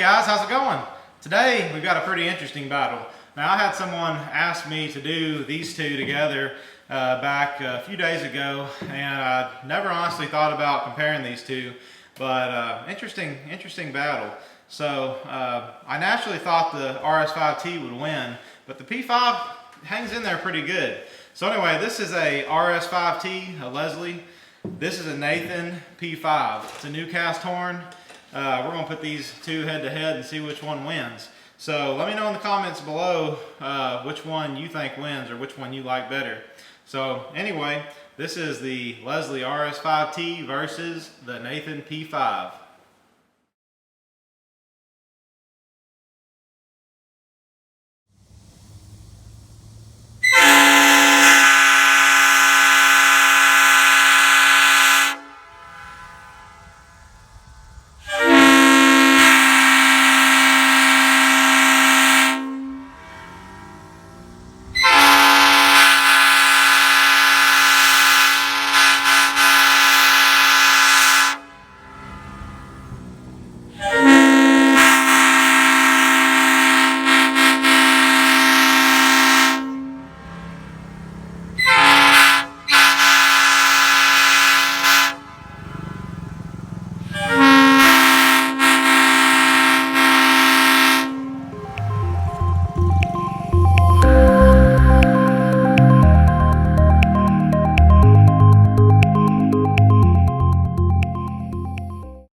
guys, how's it going? Today we've got a pretty interesting battle. Now I had someone ask me to do these two together back a few days ago, and I never honestly thought about comparing these two, but interesting battle. So I naturally thought the RS5T would win, but the P5 hangs in there pretty good. So anyway, this is a RS5T, a Leslie. This is a Nathan P5. It's a new cast horn. We're going to put these two head to head and see which one wins. So let me know in the comments below which one you think wins or which one you like better. So anyway, this is the Leslie RS5T versus the Nathan P5.